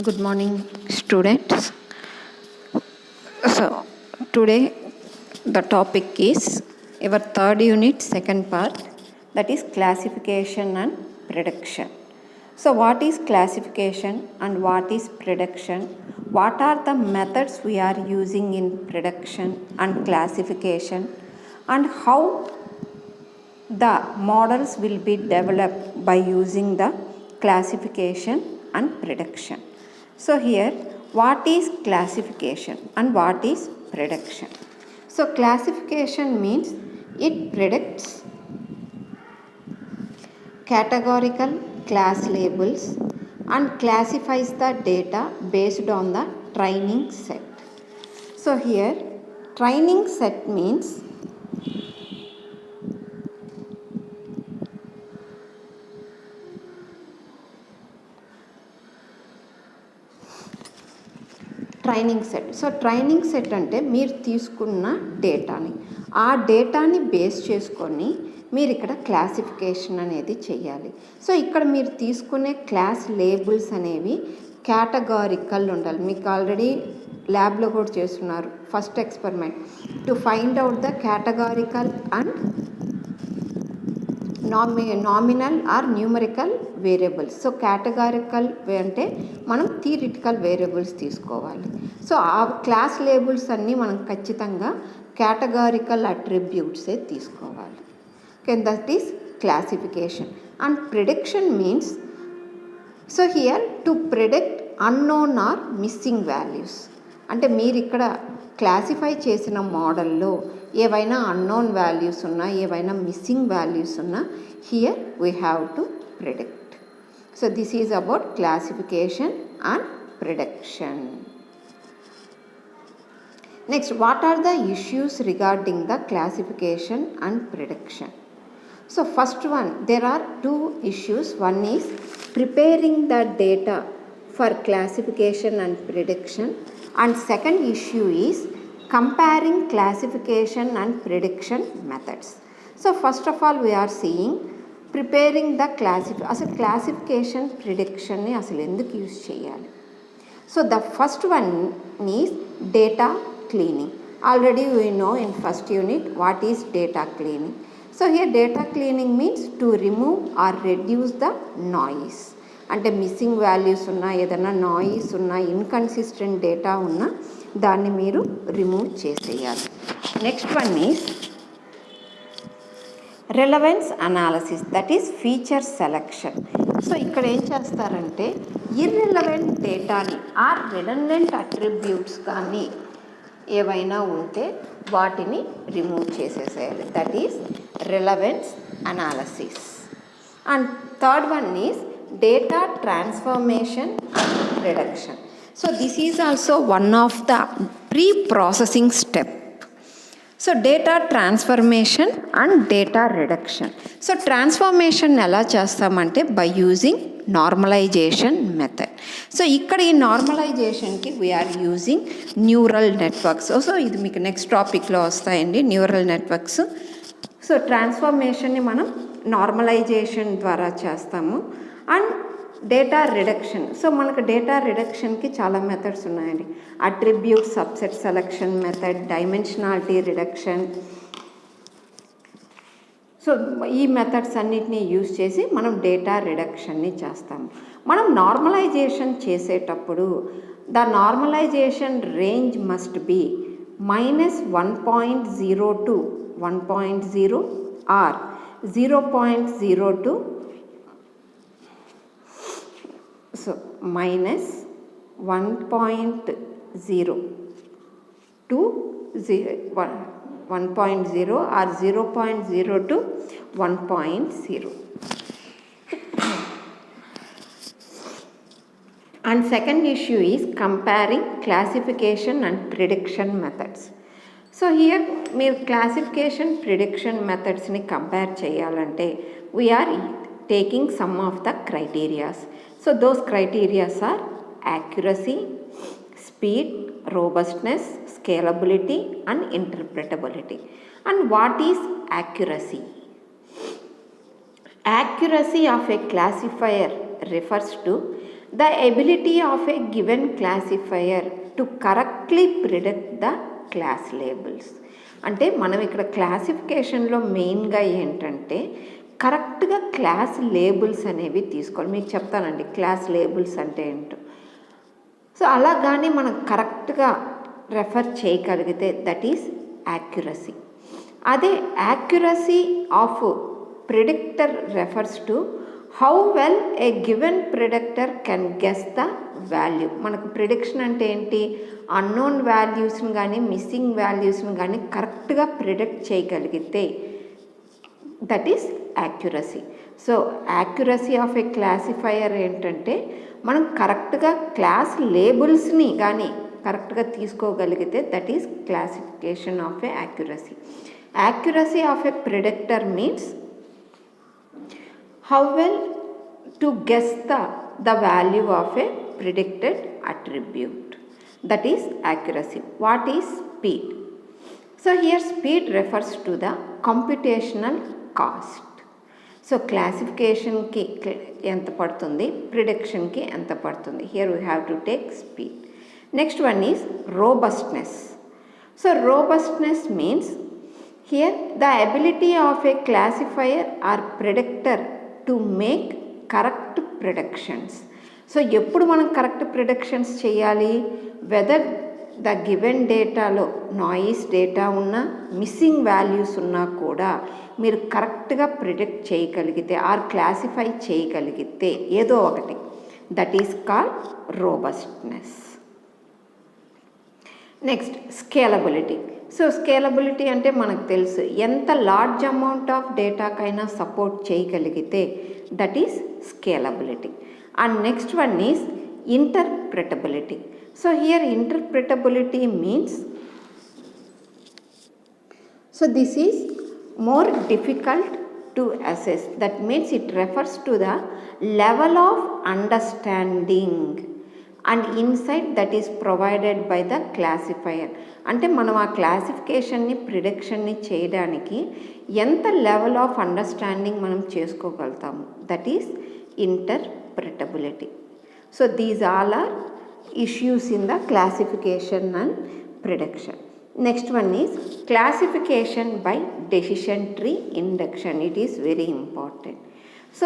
Good morning, students. So, today the topic is our third unit, second part, that is classification and prediction. So, what is classification and what is prediction? What are the methods we are using in prediction and classification, and how the models will be developed by using the classification and prediction. So here, what is classification and what is prediction? So classification means it predicts categorical class labels and classifies the data based on the training set. So here, training set means training set. So training set అంటే మీరు తీసుకున్న డేటాని, ఆ డేటాని base చేసుకొని మీరు ఇక్కడ classification అనేది చేయాలి. సో ఇక్కడ మీరు తీసుకునే క్లాస్ లేబుల్స్ అనేవి కేటగారికల్ ఉండాలి. మీకు ఆల్రెడీ ల్యాబ్లో కూడా చేస్తున్నారు first experiment to find out the categorical and nominal or numerical variables. So categorical అంటే మనం థియరిటికల్ వేరియబుల్స్ తీసుకోవాలి. సో ఆ క్లాస్ లేబుల్స్ అన్నీ మనం ఖచ్చితంగా కేటగారికల్ అట్రిబ్యూట్సే తీసుకోవాలి. Okay, that is classification. And prediction means, so here to predict unknown or missing values. అంటే మీరు ఇక్కడ క్లాసిఫై చేసిన మోడల్లో ఏవైనా అన్నోన్ వాల్యూస్ ఉన్నా, ఏవైనా మిస్సింగ్ వాల్యూస్ ఉన్నా, here we have to predict. So this is about classification and prediction. Next, what are the issues regarding the classification and prediction? So first one, there are two issues. One is preparing the data for classification and prediction, and second issue is comparing classification and prediction methods. So first of all we are seeing preparing the అసలు classification ప్రిడిక్షన్ని అసలు ఎందుకు use చేయాలి? So the first one is data cleaning. Already we know in first unit what is data cleaning. So here data cleaning means to remove or reduce the noise. అంటే missing values ఉన్నా, ఏదైనా noise ఉన్నా, inconsistent data ఉన్నా దాన్ని మీరు remove చేసేయాలి. Next one is relevance analysis, that is feature selection. So ఇక్కడ ఏం చేస్తారంటే ఇర్రెలవెంట్ డేటాని ఆర్ రిడన్డెంట్ అట్రిబ్యూట్స్ కానీ ఏవైనా ఉంటే వాటిని రిమూవ్ చేసేసేయాలి. That is relevance analysis. And third one is data transformation and reduction. So this is also one of the pre-processing step. So data transformation and data reduction. So transformation ఎలా చేస్తామంటే by using normalization method. సో ఇక్కడ ఈ నార్మలైజేషన్కి we're using neural networks. So ఇది మీకు next టాపిక్లో వస్తాయండి, న్యూరల్ నెట్వర్క్స్. సో ట్రాన్స్ఫర్మేషన్ని మనం నార్మలైజేషన్ ద్వారా చేస్తాము. And data reduction. సో మనకు డేటా రిడక్షన్కి చాలా మెథడ్స్ ఉన్నాయండి. Attribute subset selection method, dimensionality reduction. So ఈ మెథడ్స్ అన్నిటినీ యూజ్ చేసి మనం డేటా రిడక్షన్ని చేస్తాము. మనం నార్మలైజేషన్ చేసేటప్పుడు the normalization range must be -1.0 to 1.0 or 0.0 to so -1.0 to 1.0 or 0.0 to 1.0. And second issue is comparing classification and prediction methods. So here మీరు classification prediction మెథడ్స్ని కంపేర్ చేయాలంటే we are taking some of the criterias. So those criteria are accuracy, speed, robustness, scalability and interpretability. And what is accuracy? Accuracy of a classifier refers to The ability of a given classifier to correctly predict the class labels. అంటే మనం ఇక్కడ క్లాసిఫికేషన్లో మెయిన్గా ఏంటంటే కరెక్ట్గా class labels అనేవి తీసుకోవాలి. మీకు చెప్తానండి క్లాస్ లేబుల్స్ అంటే ఏంటో. సో అలా కానీ మనం కరెక్ట్గా రెఫర్ చేయగలిగితే దట్ ఈస్ యాక్యురసీ. అదే accuracy of predictor refers to how well a given predictor can guess the value. మనకు ప్రిడిక్షన్ అంటే ఏంటి, అన్నోన్ వాల్యూస్ని కానీ మిస్సింగ్ వాల్యూస్ని కానీ కరెక్ట్గా ప్రిడిక్ట్ చేయగలిగితే that is accuracy. So accuracy of a classifier ఏంటంటే మనం కరెక్ట్గా క్లాస్ లేబుల్స్ని కానీ కరెక్ట్గా తీసుకోగలిగితే that is classification of a accuracy. Accuracy of a predictor means how well to guess the value of a predicted attribute. That is accuracy. What is speed? So here speed refers to the computational cost. So classification ki enta padutundi, prediction ki enta padutundi. Here we have to take speed. Next one is robustness. So robustness means here the ability of a classifier or predictor to make correct predictions. So ఎప్పుడు మనం correct predictions చేయాలి, whether the given డేటాలో noise data ఉన్నా missing values ఉన్నా కూడా మీరు కరెక్ట్గా predict చేయగలిగితే ఆర్ క్లాసిఫై చేయగలిగితే ఏదో ఒకటి, that is called robustness. Next scalability. So scalability అంటే మనకు తెలుసు ఎంత లార్జ్ అమౌంట్ ఆఫ్ డేటాకైనా సపోర్ట్ చేయగలిగితే that is scalability. And next one is interpretability. So here interpretability means so this is more difficult to assess. That means it refers to the level of understanding and insight that is provided by the classifier. అంటే మనం ఆ క్లాసిఫికేషన్ని ప్రిడిక్షన్ని చేయడానికి ఎంత level of understanding మనం చేసుకోగలుగుతాము, that is interpretability. So these all are issues in the classification and prediction. Next one is classification by decision tree induction. It is very important. So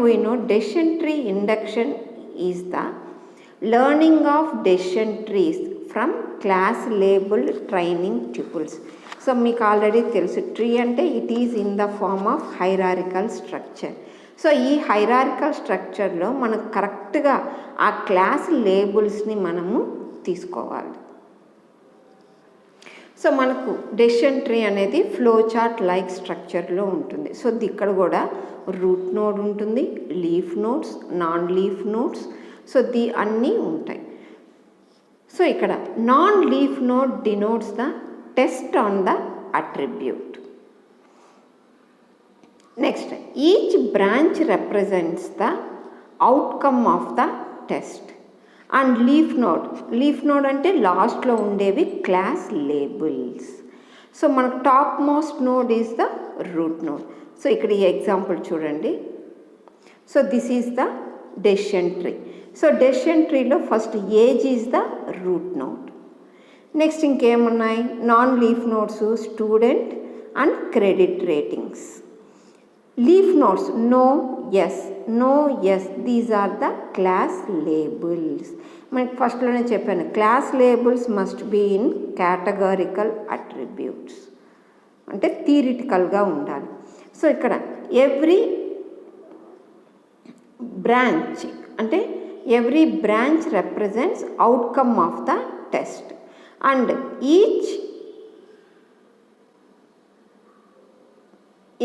we know decision tree induction is the learning of decision trees from class labeled training tuples. So మీకు already తెలుసు tree అంటే it is in the form of hierarchical structure. So ఈ hierarchical స్ట్రక్చర్లో మనకు కరెక్ట్గా ఆ class లేబుల్స్ని మనము తీసుకోవాలి. సో మనకు డెసిషన్ ట్రీ అనేది ఫ్లో చార్ట్ లైక్ స్ట్రక్చర్లో ఉంటుంది. సో ఇక్కడ కూడా రూట్ నోడ్ ఉంటుంది, leaf nodes, non leaf nodes, so అన్నీ ఉంటాయి. సో ఇక్కడ non leaf node denotes the test on the attribute. Next each branch represents the outcome of the test. And leaf node అంటే లాస్ట్లో ఉండేవి class labels. So మనకు topmost node is the root node. So ఇక్కడ ఈ example చూడండి. So this is the decision tree. So decision ట్రీలో first age is the root node. Next ఇంకేమున్నాయి, non leaf nodes student and credit ratings. Leaf nodes no, yes, these are the class labels. మనకి ఫస్ట్లోనే చెప్పాను class labels must be in categorical attributes, అంటే థియరిటికల్గా ఉండాలి. So ఇక్కడ every branch అంటే every branch represents outcome of the test and each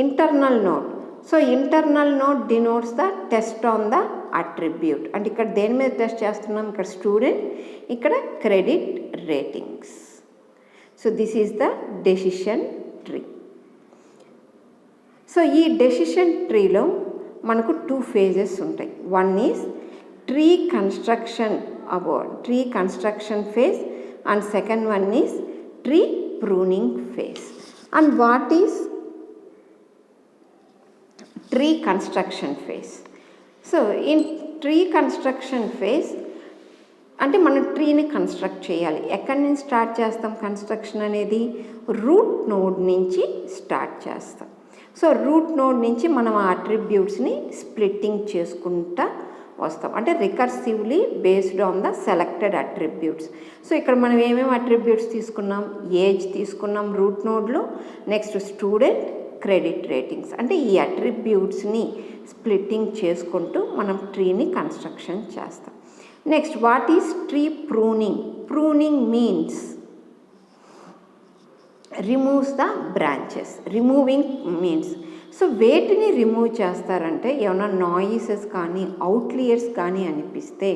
internal node. So internal node denotes the test on the attribute. అంటే ఇక్కడ దేని మీద టెస్ట్ చేస్తున్నాం, ఇక్కడ స్టూడెంట్, ఇక్కడ credit ratings. So this is the decision tree. So ఈ decision ట్రీలో మనకు 2 phases ఉంటాయి. One is tree construction phase and second one is tree pruning phase. And what is tree construction phase? So in tree construction phase అంటే మనం ట్రీని construct చేయాలి. ఎక్కడి నుంచి start చేస్తాం కన్స్ట్రక్షన్ అనేది? రూట్ నోడ్ నుంచి స్టార్ట్ చేస్తాం. సో రూట్ నోడ్ నుంచి మనం ఆ అట్రిబ్యూట్స్ని స్ప్లిట్టింగ్ చేసుకుంటా వస్తాం, అంటే recursively based on the selected attributes. So ఇక్కడ మనం ఏమేమి అట్రిబ్యూట్స్ తీసుకున్నాం? ఏజ్ తీసుకున్నాం రూట్ నోడ్లో, నెక్స్ట్ స్టూడెంట్, క్రెడిట్ రేటింగ్స్. అంటే ఈ అట్రిబ్యూట్స్ని స్ప్లిట్టింగ్ చేసుకుంటూ మనం ట్రీని కన్స్ట్రక్షన్ చేస్తాం. Next, what is tree pruning? Pruning means removes the branches. Removing means so వేటిని రిమూవ్ చేస్తారంటే ఏమైనా నాయిసెస్ కానీ అవుట్లియర్స్ కానీ అనిపిస్తే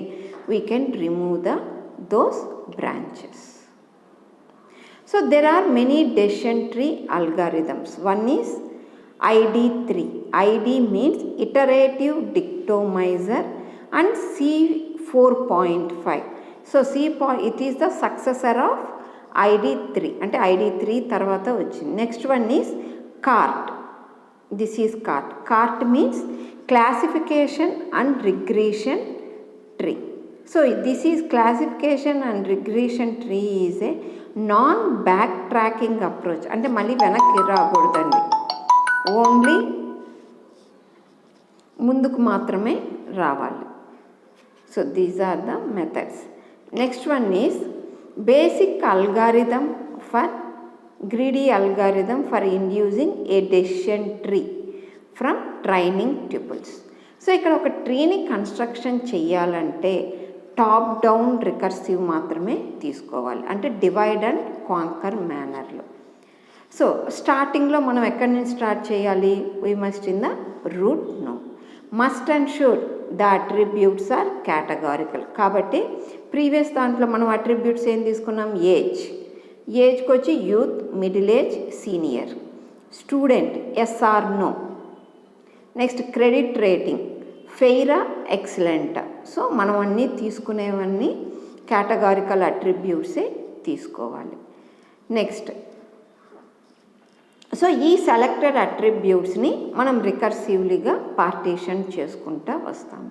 we can remove those branches. So there are many decision tree algorithms. One is ID3. ID means iterative dictomizer and C4.5. So it is the successor of ID3. అంటే ID3 తర్వాత వచ్చింది. Next one is CART. This is CART. CART means classification and regression tree. So this is classification and regression tree is a non backtracking approach. అంటే మళ్ళీ వెనక్కి రాకూడదండి, only ముందుకు మాత్రమే రావాలి. So these are the methods. Next one is basic algorithm for greedy algorithm for inducing a decision tree from training tuples. So ఇక్కడ ఒక ట్రీని కన్స్ట్రక్షన్ చేయాలంటే టాప్ డౌన్ రికర్సివ్ మాత్రమే తీసుకోవాలి, అంటే డివైడ్ అండ్ కాంకర్ మేనర్లో. సో స్టార్టింగ్లో మనం ఎక్కడి నుంచి స్టార్ట్ చేయాలి? We must in the root node. Must and should the attributes are categorical. కాబట్టి ప్రీవియస్ దాంట్లో మనం అట్రిబ్యూట్స్ ఏం తీసుకున్నాం? ఏజ్కి వచ్చి youth, middle age, senior. Student yes or no. Next credit rating ఫెయిరా, ఎక్సలెంటా. సో మనం అన్నీ తీసుకునేవన్నీ కేటగారికల్ అట్రిబ్యూట్సే తీసుకోవాలి. నెక్స్ట్, సో ఈ సెలెక్టెడ్ అట్రిబ్యూట్స్ని మనం రికర్సివ్లీగా పార్టీషన్ చేసుకుంటూ వస్తాము.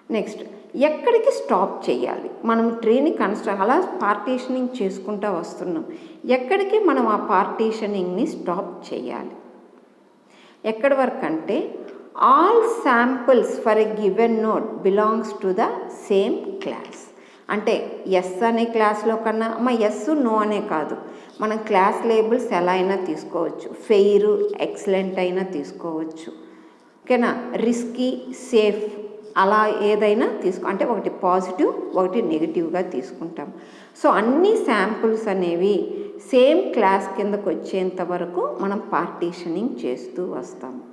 నెక్స్ట్, ఎక్కడికి స్టాప్ చేయాలి? మనం ట్రీని అలా పార్టీషనింగ్ చేసుకుంటూ వస్తున్నాం, ఎక్కడికి మనం ఆ పార్టీషనింగ్ని స్టాప్ చేయాలి? ఎక్కడి వరకు అంటే all samples for a given node belongs to the same class. అంటే ఎస్ అనే క్లాస్లో కన్నా ఎస్ నో అనే కాదు, మనం క్లాస్ లేబుల్స్ ఎలా అయినా తీసుకోవచ్చు. ఫెయిర్, ఎక్సలెంట్ అయినా తీసుకోవచ్చు, ఓకేనా. రిస్కీ, సేఫ్ అలా ఏదైనా అంటే ఒకటి పాజిటివ్, ఒకటి నెగిటివ్గా తీసుకుంటాం. సో అన్ని శాంపుల్స్ అనేవి సేమ్ క్లాస్ కిందకు వచ్చేంత వరకు మనం పార్టీషనింగ్ చేస్తూ వస్తాము.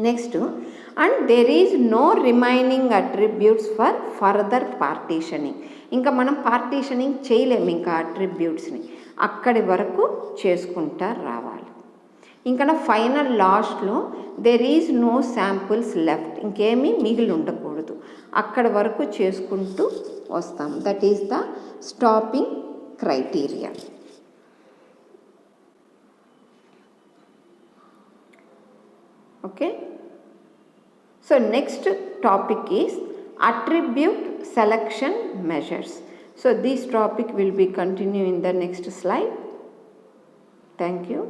Next, and there is no remaining attributes for further partitioning. ఇంకా మనం పార్టీషనింగ్ చేయలేము ఇంకా అట్రిబ్యూట్స్ని, అక్కడి వరకు చేసుకుంటా రావాలి. ఇంకా ఫైనల్ లాస్ట్లో there is no samples left, ఇంకేమీ మిగిలి ఉండకూడదు, అక్కడి వరకు చేసుకుంటూ వస్తాం. That is the stopping criteria. Okay, so next topic is attribute selection measures. So this topic will be continued in the next slide. Thank you.